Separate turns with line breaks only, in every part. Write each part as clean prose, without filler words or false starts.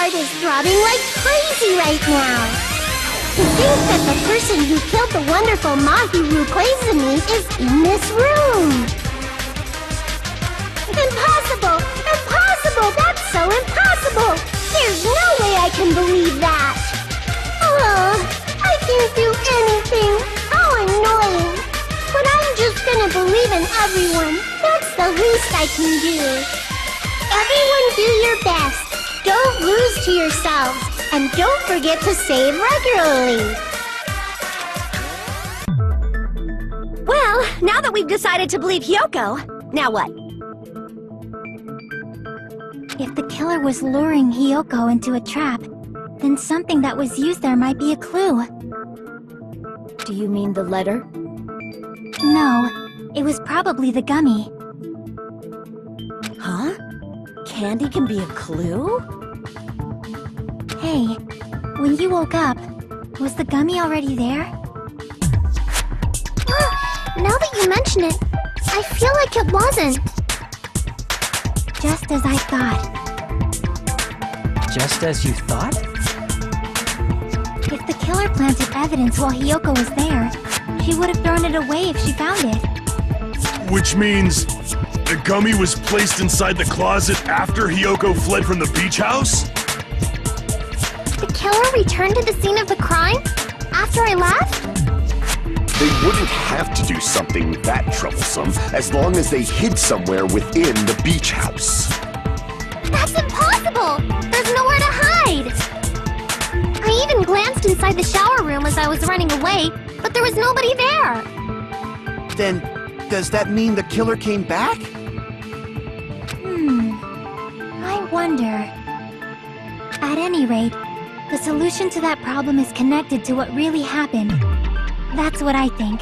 heart is throbbing like crazy right now. To think that the person who killed the wonderful Mahiru Koizumi is in this room. Impossible! Impossible! That's so impossible! There's no way I can believe that! I can't do anything! How annoying! But I'm just gonna believe in everyone. That's the least I can do. Everyone do your best. Don't lose to yourselves. And don't forget to save regularly.
Well, now that we've decided to believe Hyoko, now what?
If the killer was luring Hyoko into a trap, then something that was used there might be a clue.
Do you mean the letter?
No, it was probably the gummy.
Huh? Candy can be a clue?
Hey, when you woke up, was the gummy already there?
Now that you mention it, I feel like it wasn't.
Just as I thought.
Just as you thought?
If the killer planted evidence while Hyoko was there, she would have thrown it away if she found it.
Which means the gummy was placed inside the closet after Hyoko fled from the beach house?
The killer returned to the scene of the crime after I left?
They wouldn't have to do something that troublesome as long as they hid somewhere within the beach house.
That's impossible! There's nowhere to hide! I even glanced inside the shower room as I was running away, but there was nobody there!
Then, does that mean the killer came back?
I wonder. At any rate, the solution to that problem is connected to what really happened. That's what I think.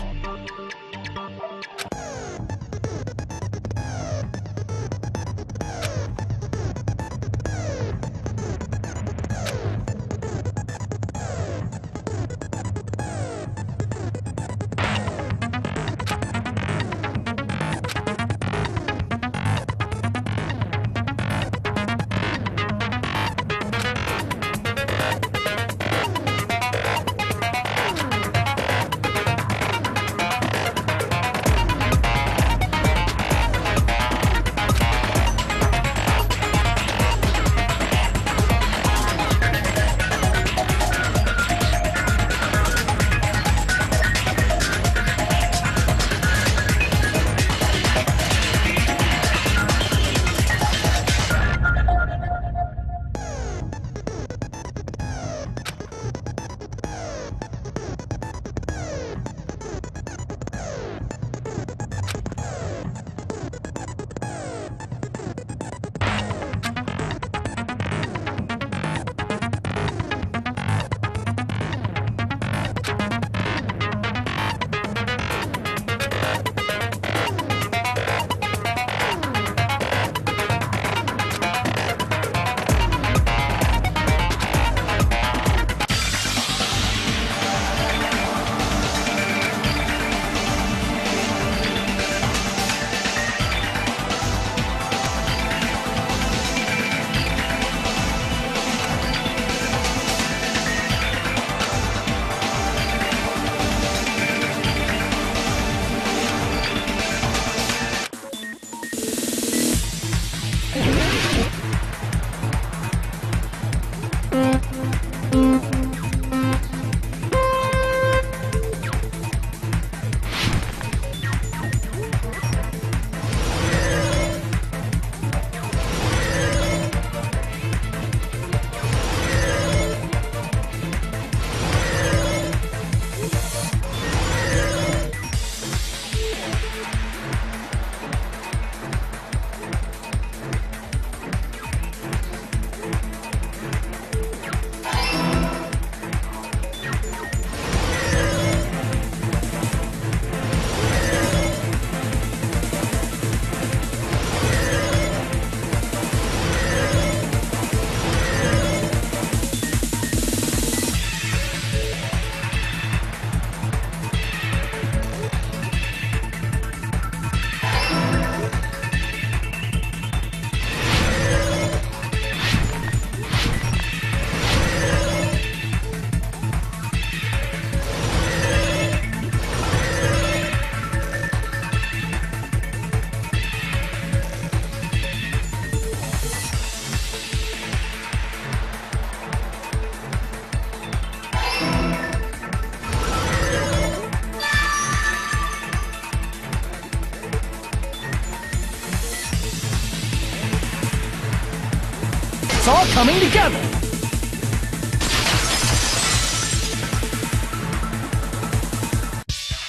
all coming together!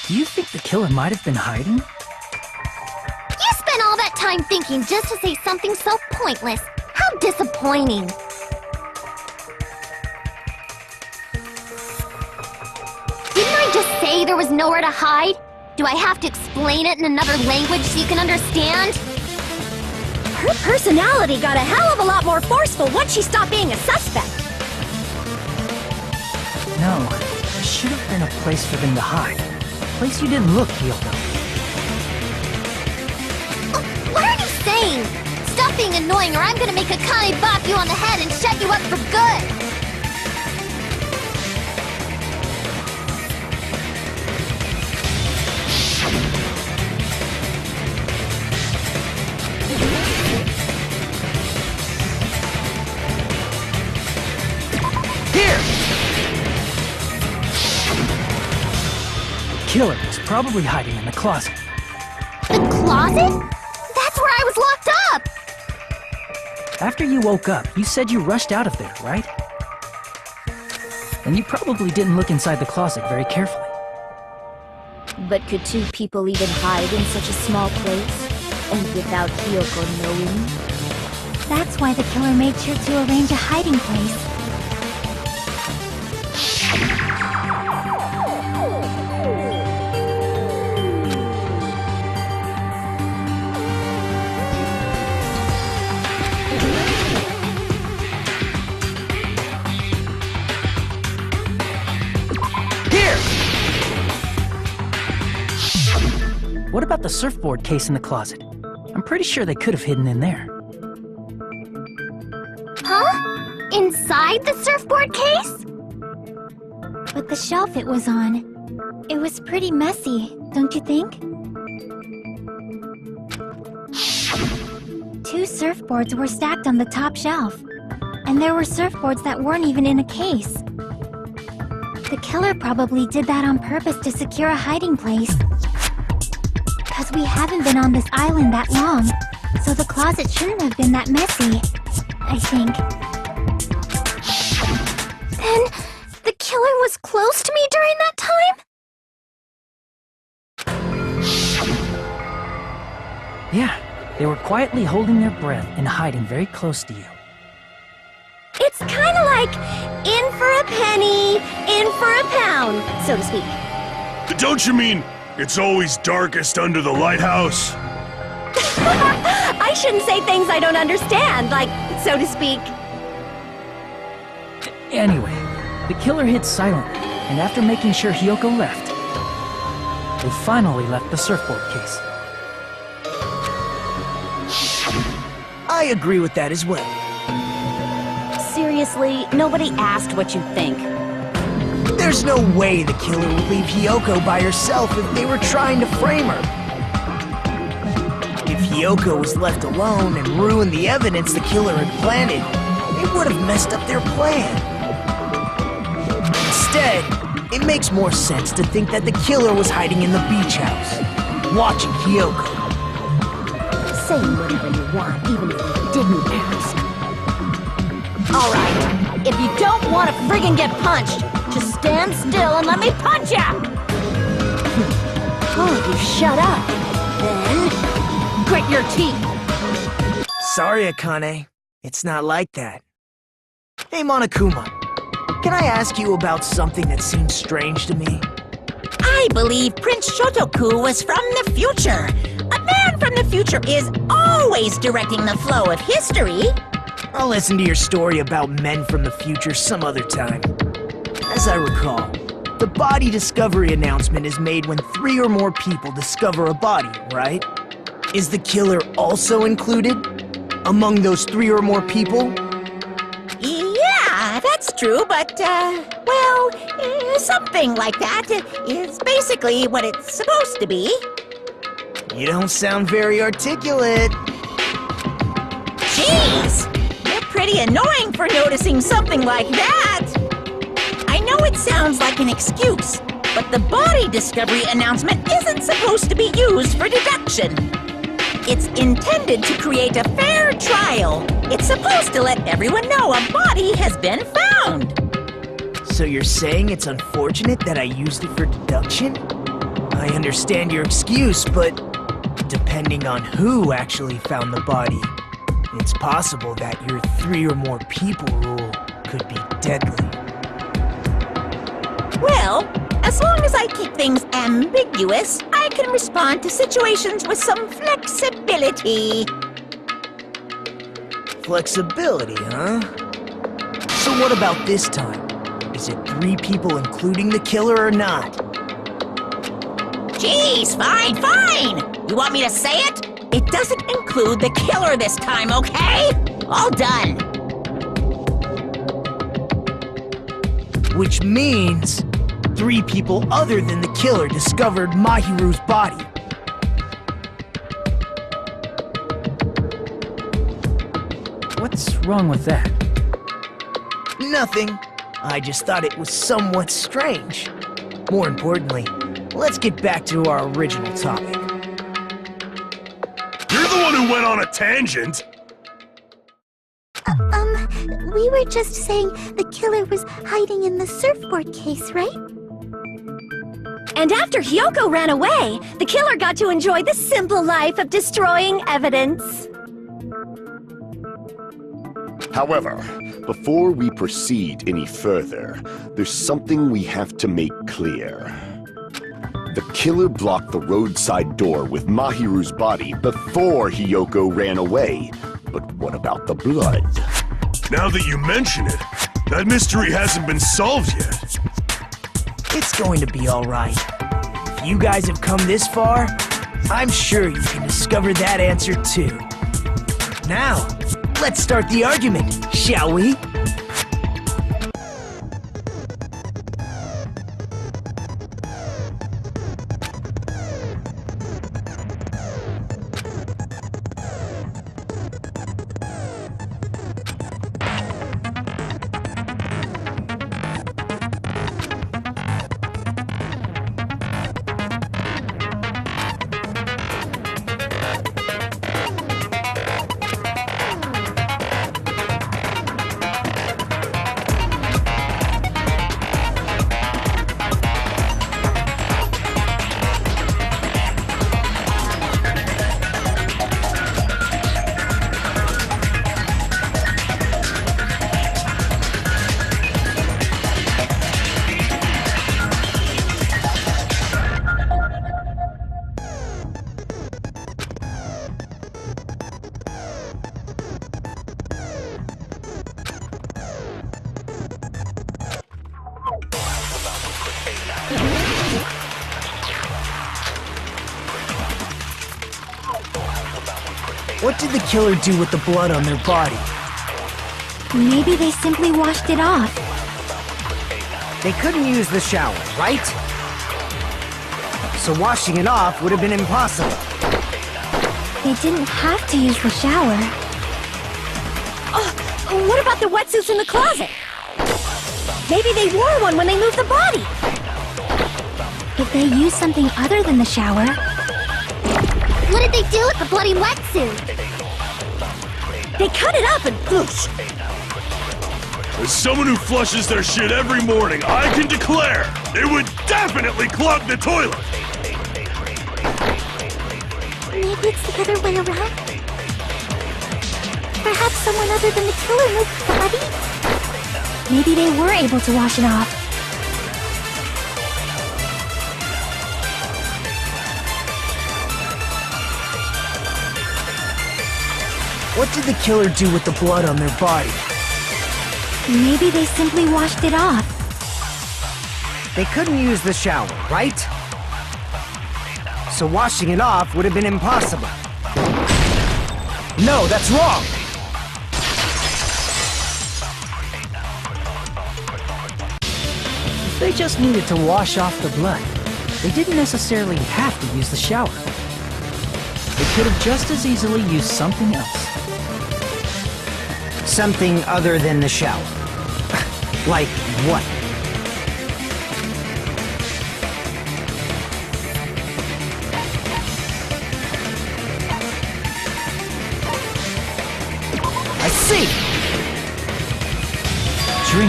Do you think the killer might have been hiding?
You spent all that time thinking just to say something so pointless. How disappointing. Didn't I just say there was nowhere to hide? Do I have to explain it in another language so you can understand?
Her personality got a hell of a lot more forceful once she stopped being a suspect.
No, there should have been a place for them to hide. A place you didn't look, Hyoko.
Oh, what are you saying? Stop being annoying or I'm gonna make Akane bop you on the head and shut you up for good!
The killer was probably hiding in the closet.
The closet? That's where I was locked up!
After you woke up, you said you rushed out of there, right? And you probably didn't look inside the closet very carefully.
But could two people even hide in such a small place? And without Hyoko knowing?
That's why the killer made sure to arrange a hiding place.
What about the surfboard case in the closet? I'm pretty sure they could have hidden in there.
Huh? Inside the surfboard case?
But the shelf it was on, it was pretty messy, don't you think? 2 surfboards were stacked on the top shelf, and there were surfboards that weren't even in a case. The killer probably did that on purpose to secure a hiding place. Because we haven't been on this island that long, so the closet shouldn't have been that messy, I think.
Then, the killer was close to me during that time?
Yeah, they were quietly holding their breath and hiding very close to you.
It's kinda like in for a penny, in for a pound, so to speak.
Don't you mean it's always darkest under the lighthouse?
I shouldn't say things I don't understand, like, so to speak.
Anyway, the killer hid silently, and after making sure Hyoko left, they finally left the surfboard case.
I agree with that as well.
Seriously, nobody asked what you think.
There's no way the killer would leave Hyoko by herself if they were trying to frame her. If Hyoko was left alone and ruined the evidence the killer had planted, it would have messed up their plan. Instead, it makes more sense to think that the killer was hiding in the beach house, watching Hyoko.
Say whatever you want, even if you didn't ask. Alright, if you don't want to friggin' get punched, just stand still and let me punch ya! Oh, you shut up. Then, grit your teeth.
Sorry, Akane. It's not like that. Hey, Monokuma. Can I ask you about something that seems strange to me?
I believe Prince Shotoku was from the future. A man from the future is always directing the flow of history.
I'll listen to your story about men from the future some other time. As I recall, the body discovery announcement is made when 3 or more people discover a body, right? Is the killer also included among those 3 or more people?
Yeah, that's true, but, well, something like that is basically what it's supposed to be.
You don't sound very articulate.
Jeez! You're pretty annoying for noticing something like that! I know it sounds like an excuse, but the body discovery announcement isn't supposed to be used for deduction. It's intended to create a fair fair trial. It's supposed to let everyone know a body has been found.
So you're saying it's unfortunate that I used it for deduction? I understand your excuse, but depending on who actually found the body, it's possible that your 3 or more people rule could be deadly.
Well, as long as I keep things ambiguous, I can respond to situations with some flexibility.
Flexibility, huh? So what about this time? Is it 3 people including the killer or not?
Jeez, fine. You want me to say it? It doesn't include the killer this time, okay? All done.
Which means 3 people other than the killer discovered Mahiru's body.
What's wrong with that?
Nothing. I just thought it was somewhat strange. More importantly, let's get back to our original topic.
You're the one who went on a tangent!
We were just saying the killer was hiding in the surfboard case, right?
And after Hyoko ran away, the killer got to enjoy the simple life of destroying evidence.
However, before we proceed any further, there's something we have to make clear. The killer blocked the roadside door with Mahiru's body before Hyoko ran away. But what about the blood?
Now that you mention it, that mystery hasn't been solved yet.
It's going to be alright. If you guys have come this far, I'm sure you can discover that answer too. Now, let's start the argument, shall we? What did the killer do with the blood on their body?
Maybe they simply washed it off.
They couldn't use the shower, right? So washing it off would have been impossible.
They didn't have to use the shower.
Oh, what about the wetsuits in the closet? Maybe they wore one when they moved the body.
If they used something other than the shower...
What did they do with the bloody wetsuit?
They cut it up and whoosh.
As someone who flushes their shit every morning, I can declare it would definitely clog the toilet!
Maybe it's the other way around? Perhaps someone other than the killer moved the body?
Maybe they were able to wash it off.
What did the killer do with the blood on their body?
Maybe they simply washed it off.
They couldn't use the shower, right? So washing it off would have been impossible.
No, that's wrong!
If they just needed to wash off the blood, they didn't necessarily have to use the shower. They could have just as easily used something else.
Something other than the shower. Like what?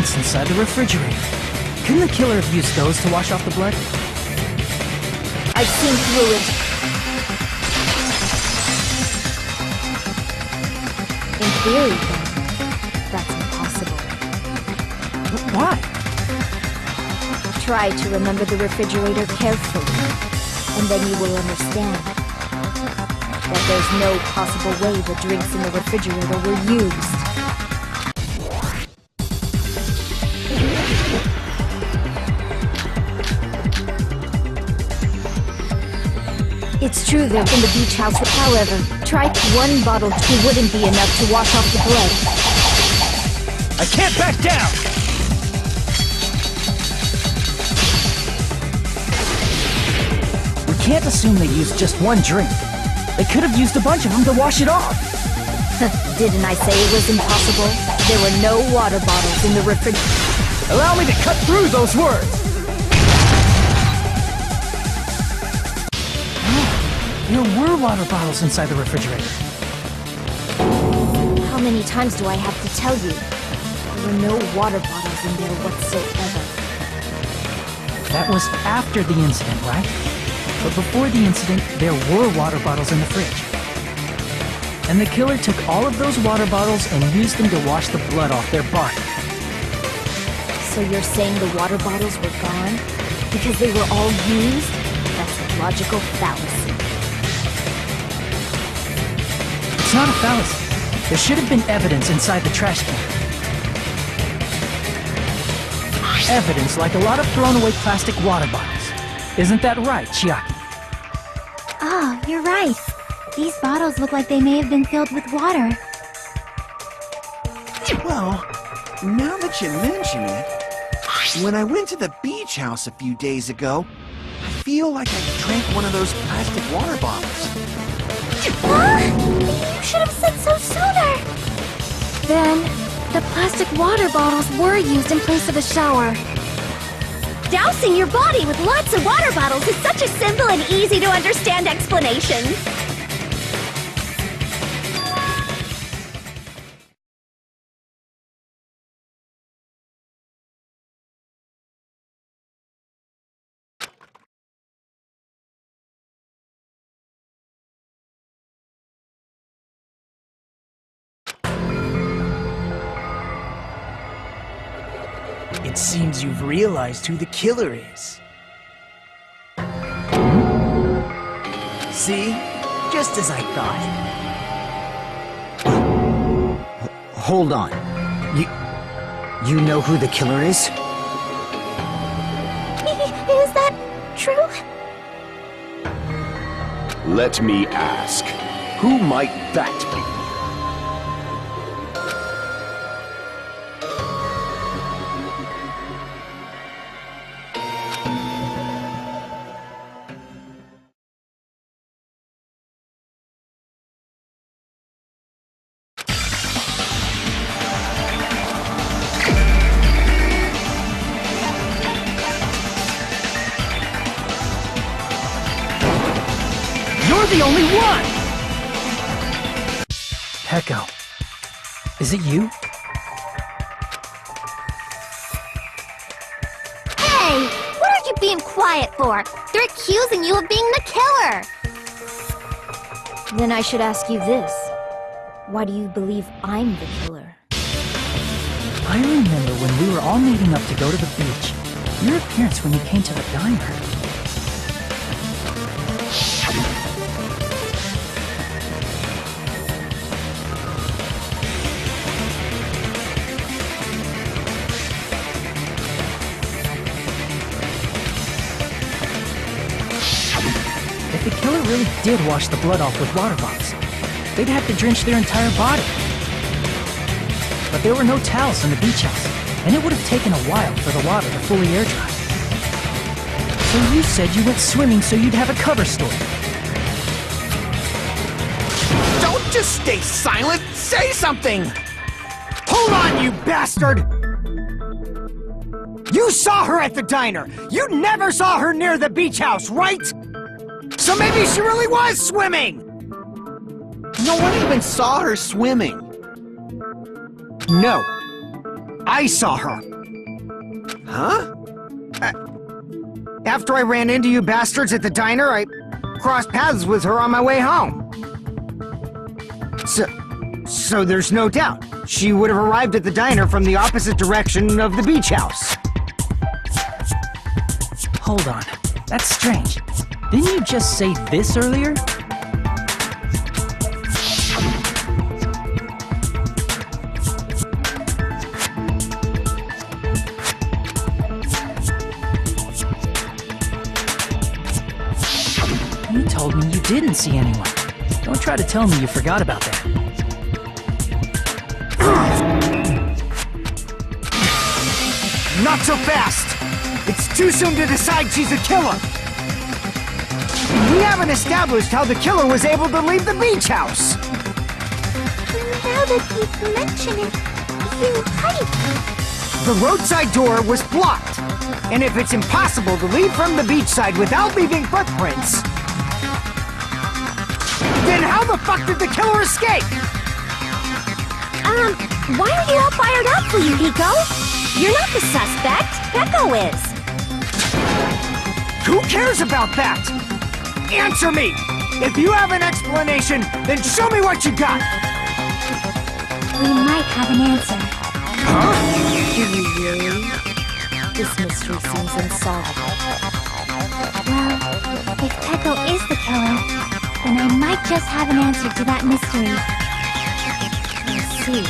drinks inside the refrigerator. Couldn't the killer have used those to wash off the blood?
I've seen through it. In theory, then, that's impossible.
Why?
Try to remember the refrigerator carefully, and then you will understand that there's no possible way the drinks in the refrigerator were used. It's true they're in the beach house, however, try one bottle too wouldn't be enough to wash off the blood.
I can't back down! We can't assume they used just one drink. They could have used a bunch of them to wash it off.
Didn't I say it was impossible? There were no water bottles in the refrigerator.
Allow me to cut through those words! There were water bottles inside the refrigerator.
How many times do I have to tell you? There were no water bottles in there whatsoever.
That was after the incident, right? But before the incident, there were water bottles in the fridge. And the killer took all of those water bottles and used them to wash the blood off their body.
So you're saying the water bottles were gone? Because they were all used? That's a logical fallacy.
It's not a fallacy. There should have been evidence inside the trash can. Evidence like a lot of thrown-away plastic water bottles. Isn't that right, Chiaki?
Oh, you're right. These bottles look like they may have been filled with water.
Well, now that you mention it, when I went to the beach house a few days ago, I feel like I drank one of those plastic water bottles.
You should have said so sooner! Then, the plastic water bottles were used in place of a shower.
Dousing your body with lots of water bottles is such a simple and easy to understand explanation.
It seems you've realized who the killer is. See? Just as I thought.
Hold on. You know who the killer is?
Is that true?
Let me ask, who might that be?
You're the only one! Heko. Is it you?
Hey! What are you being quiet for? They're accusing you of being the killer!
Then I should ask you this. Why do you believe I'm the killer?
I remember when we were all meeting up to go to the beach. Your appearance when you came to the diner. If the killer really did wash the blood off with water bottles, they'd have to drench their entire body. But there were no towels in the beach house, and it would have taken a while for the water to fully air dry. So you said you went swimming so you'd have a cover story.
Don't just stay silent! Say something! Hold on, you bastard! You saw her at the diner! You never saw her near the beach house, right? So maybe she really was swimming! No one even saw her swimming. No. I saw her. Huh?
After I ran into you bastards at the diner, I crossed paths with her on my way home. So there's no doubt. She would have arrived at the diner from the opposite direction of the beach house.
Hold on. That's strange. Didn't you just say this earlier? You told me you didn't see anyone. Don't try to tell me you forgot about that.
Not so fast! It's too soon to decide she's a killer! We haven't established how the killer was able to leave the beach house!
Now that you mention it, you're right.
The roadside door was blocked! And if it's impossible to leave from the beachside without leaving footprints, then how the fuck did the killer escape?
Why are you all fired up for you, Hiko? You're not the suspect. Peko is.
Who cares about that? Answer me! If you have an explanation, then show me what you got!
We might have an answer.
Huh?
Do you really? This mystery seems unsolvable.
Well, if Peko is the killer, then I might just have an answer to that mystery.
I see.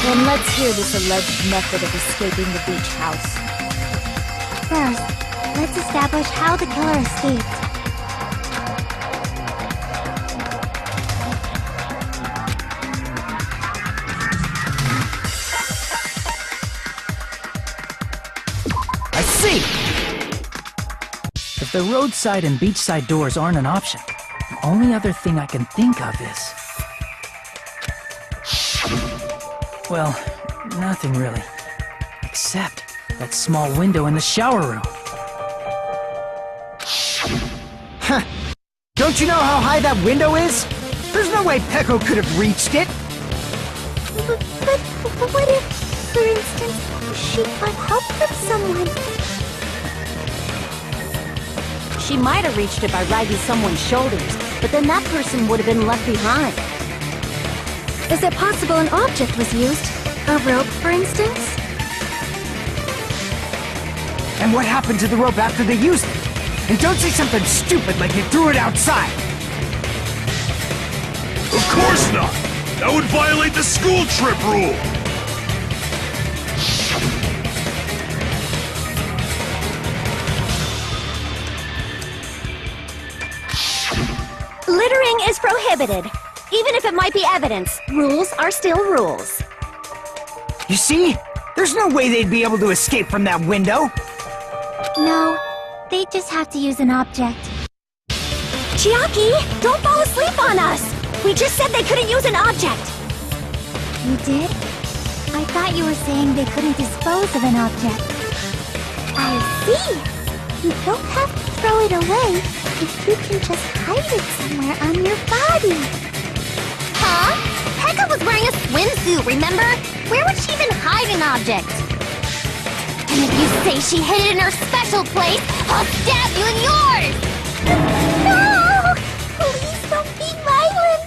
Then let's hear this alleged method of escaping the beach house.
First, let's establish how the killer escaped.
I see!
If the roadside and beachside doors aren't an option, the only other thing I can think of is... well, nothing really. Except that small window in the shower room.
Huh. Don't you know how high that window is? There's no way Peko could have reached it!
But what if, for instance, she got help from someone?
She might have reached it by riding someone's shoulders, but then that person would have been left behind.
Is it possible an object was used? A rope, for instance?
And what happened to the rope after they used it? And don't say something stupid like you threw it outside!
Of course not! That would violate the school trip rule!
Littering is prohibited. Even if it might be evidence, rules are still rules.
You see? There's no way they'd be able to escape from that window!
No, they just have to use an object.
Chiaki, don't fall asleep on us! We just said they couldn't use an object!
You did? I thought you were saying they couldn't dispose of an object.
I see! You don't have to throw it away if you can just hide it somewhere on your body.
Huh? Pekka was wearing a swimsuit, remember? Where would she even hide an object? And if you say she hid it in her special place, I'll stab you in yours!
No! Please don't be violent!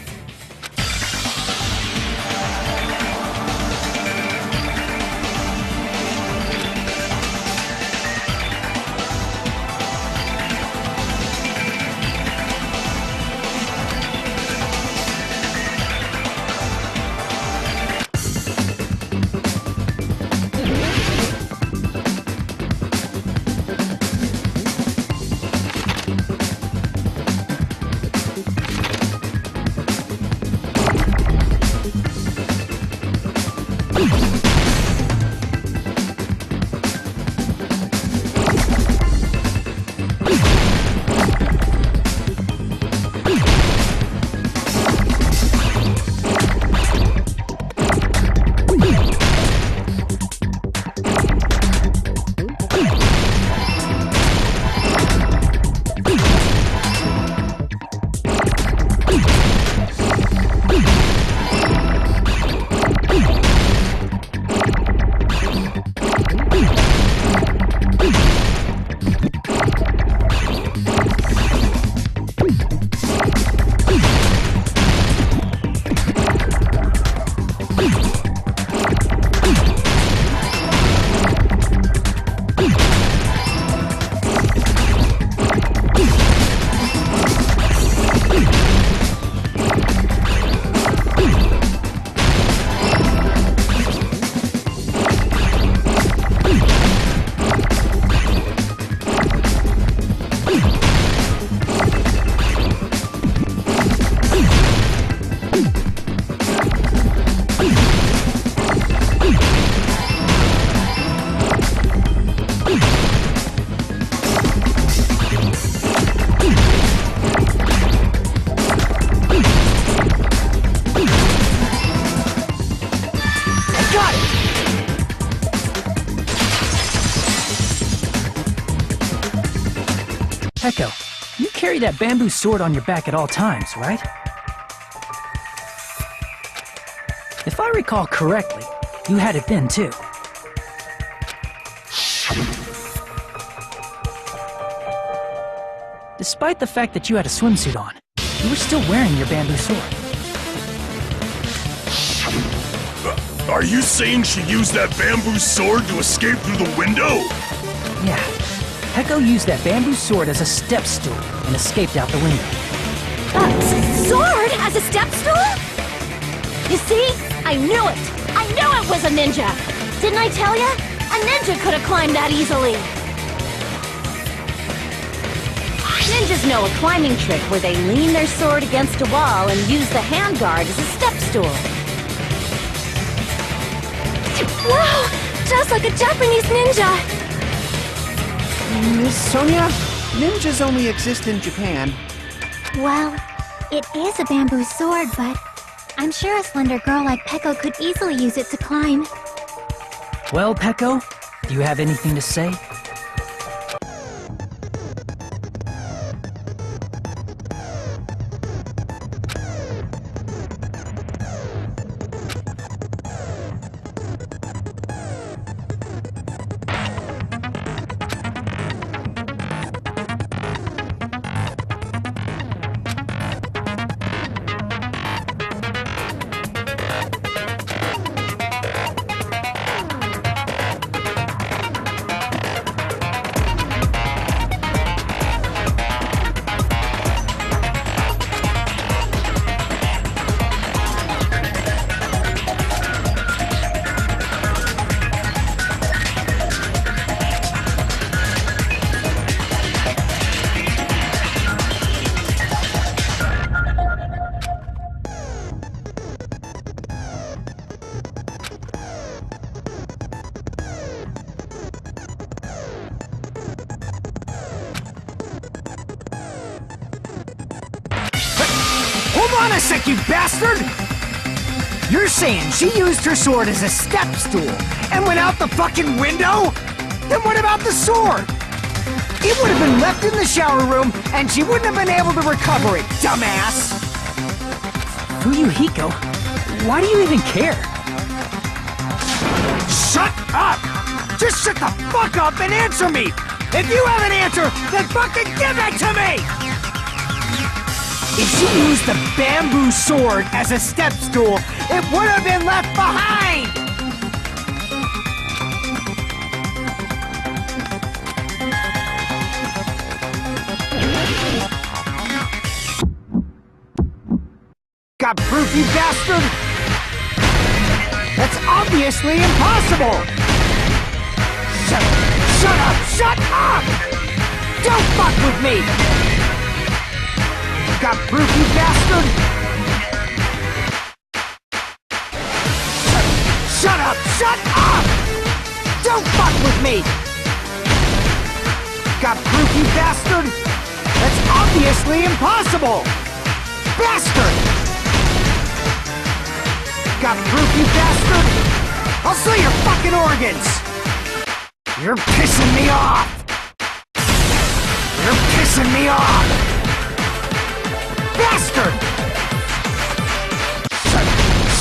Peko, you carry that bamboo sword on your back at all times, right? If I recall correctly, you had it then too. Despite the fact that you had a swimsuit on, you were still wearing your bamboo sword.
Are you saying she used that bamboo sword to escape through the window?
Yeah. Peko used that bamboo sword as a step stool and escaped out the window.
Sword as a step stool? You see? I knew it! I knew it was a ninja! Didn't I tell ya? A ninja could have climbed that easily! Ninjas know a climbing trick where they lean their sword against a wall and use the handguard as a step stool.
Wow! Just like a Japanese ninja!
Miss Sonia, ninjas only exist in Japan.
Well, it is a bamboo sword, but I'm sure a slender girl like Peko could easily use it to climb.
Well, Peko, do you have anything to say?
Hold on a sec, you bastard! You're saying she used her sword as a step stool and went out the fucking window? Then what about the sword? It would have been left in the shower room and she wouldn't have been able to recover it, dumbass!
Fuyuhiko, why do you even care?
Shut up! Just shut the fuck up and answer me! If you have an answer, then fucking give it to me! If she used the bamboo sword as a step stool, it would have been left behind! Got proof, you bastard? That's obviously impossible! Shut up! Shut up! Don't fuck with me! Got proof, you bastard? Shut up! Shut up! Don't fuck with me! Got proof, you bastard? That's obviously impossible! Bastard! Got proof, you bastard? I'll sell your fucking organs! You're pissing me off! You're pissing me off! Bastard!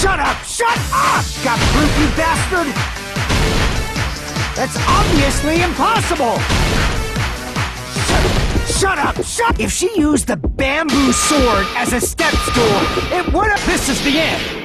Shut up! Shut up! Got proof, you bastard? That's obviously impossible! Shut up! Shut! If she used the bamboo sword as a step stool, it would have... This is the end!